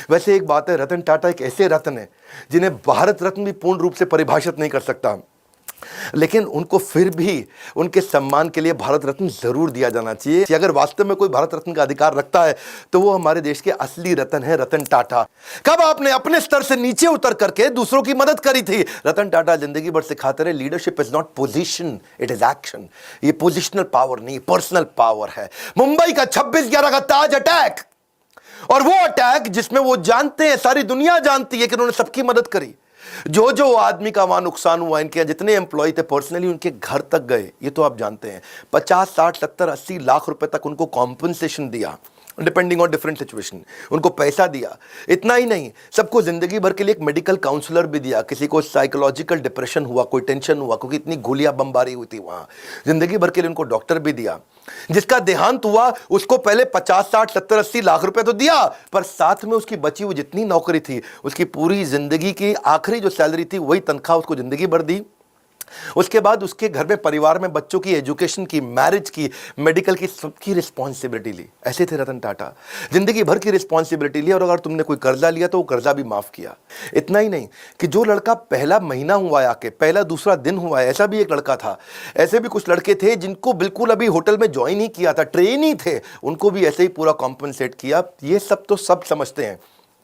वैसे एक बात है, रतन टाटा एक ऐसे रत्न है जिन्हें भारत रत्न भी पूर्ण रूप से परिभाषित नहीं कर सकता, लेकिन उनको फिर भी उनके सम्मान के लिए भारत रत्न जरूर दिया जाना चाहिए। अगर वास्तव में कोई भारत रत्न का अधिकार रखता है तो वो हमारे देश के असली रत्न है, रतन टाटा। कब आपने अपने स्तर से नीचे उतर करके दूसरों की मदद करी थी? रतन टाटा जिंदगी भर सिखाते रहे, leadership is not position, it is action. ये पोजिशनल पावर नहीं, पर्सनल पावर है। मुंबई का 26/11 का ताज अटैक, और वो अटैक जिसमें वो जानते हैं, सारी दुनिया जानती है कि उन्होंने सबकी मदद करी। जो आदमी का वहां नुकसान हुआ, इनके जितने एम्प्लॉय थे पर्सनली उनके घर तक गए, ये तो आप जानते हैं। 50, 60, 70, 80 लाख रुपए तक उनको कॉम्पनसेशन दिया, डिपेंडिंग ऑन डिफरेंट सिचुएशन, उनको पैसा दिया। इतना ही नहीं, सबको जिंदगी भर के लिए एक मेडिकल काउंसलर भी दिया। किसी को साइकोलॉजिकल डिप्रेशन हुआ, कोई टेंशन हुआ, क्योंकि इतनी गोलियां बमबारी हुई थी वहां, जिंदगी भर के लिए उनको डॉक्टर भी दिया। जिसका देहांत हुआ उसको पहले 50, 60, 70, 80 लाख रुपए तो दिया, पर साथ में उसकी बची हुई जितनी नौकरी थी, उसकी पूरी जिंदगी की आखिरी जो सैलरी थी वही तनख्वाह उसको जिंदगी भर दी। उसके बाद उसके घर में, परिवार में बच्चों की एजुकेशन की, मैरिज की, मेडिकल की, सबकी रिस्पॉन्सिबिलिटी ली। ऐसे थे रतन टाटा, जिंदगी भर की रिस्पॉन्सिबिलिटी ली। और अगर तुमने कोई कर्जा लिया तो वो कर्जा भी माफ किया। इतना ही नहीं कि जो लड़का पहला महीना हुआ है आके, पहला दूसरा दिन हुआ है, ऐसा भी एक लड़का था। ऐसे भी कुछ लड़के थे जिनको बिल्कुल अभी होटल में ज्वाइन ही किया था, ट्रेन ही थे, उनको भी ऐसे ही पूरा कॉम्पनसेट किया। ये सब तो सब समझते हैं,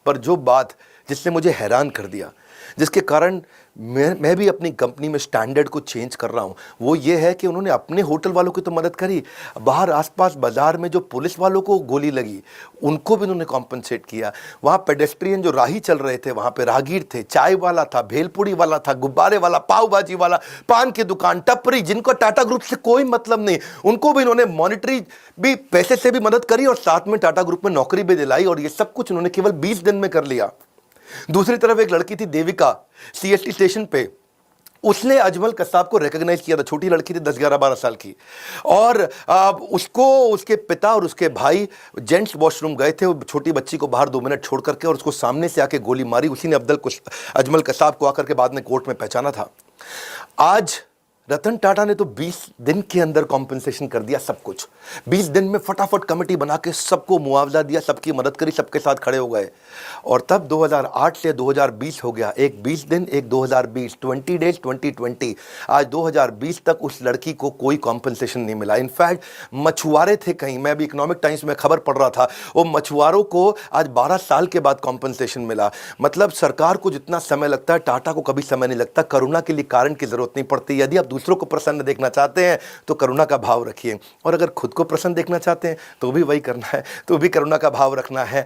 पर जो बात जिसने मुझे हैरान कर दिया, जिसके कारण मैं भी अपनी कंपनी में स्टैंडर्ड को चेंज कर रहा हूं, वो ये है कि उन्होंने अपने होटल वालों की तो मदद करी, बाहर आसपास बाजार में जो पुलिस वालों को गोली लगी उनको भी उन्होंने कॉम्पनसेट किया। वहां पेडेस्ट्रियन जो राही चल रहे थे, वहां पे राहगीर थे, चाय वाला था, भेलपुड़ी वाला था, गुब्बारे वाला, पाव भाजी वाला, पान की दुकान, टपरी, जिनको टाटा ग्रुप से कोई मतलब नहीं, उनको भी इन्होंने मॉनिटरी भी, पैसे से भी मदद करी और साथ में टाटा ग्रुप में नौकरी भी दिलाई। और ये सब कुछ उन्होंने केवल 20 दिन में कर लिया। दूसरी तरफ एक लड़की थी देविका, सीएसटी स्टेशन पे, उसने अजमल कसाब को रिकॉग्नाइज किया था। छोटी लड़की थी, 10, 11, 12 साल की, और उसको उसके पिता और उसके भाई जेंट्स वॉशरूम गए थे, छोटी बच्ची को बाहर 2 मिनट छोड़ करके, और उसको सामने से आके गोली मारी। उसी ने अजमल कसाब को आकर के बाद में कोर्ट में पहचाना था। आज रतन टाटा ने तो 20 दिन के अंदर कॉम्पनसेशन कर दिया सब कुछ। 20 दिन में फटाफट कमेटी बना के सबको मुआवजा दिया, सबकी मदद करी, सबके साथ खड़े हो गए। और तब 2008 से 2020 हो गया, एक 20 दिन, एक 2020, 20 डेज, 2020। आज 2020 तक उस लड़की को कोई कॉम्पनसेशन नहीं मिला। इनफैक्ट मछुआरे थे कहीं, मैं अभी इकोनॉमिक टाइम्स में खबर पढ़ रहा था, वो मछुआरों को आज 12 साल के बाद कॉम्पनसेशन मिला। मतलब सरकार को जितना समय लगता है, टाटा को कभी समय नहीं लगता। करुणा के लिए कारण की जरूरत नहीं पड़ती। यदि आप दूसरों को प्रसन्न देखना चाहते हैं तो करुणा का भाव रखिए, और अगर खुद को प्रसन्न देखना चाहते हैं तो भी वही करना है, तो भी करुणा का भाव रखना है।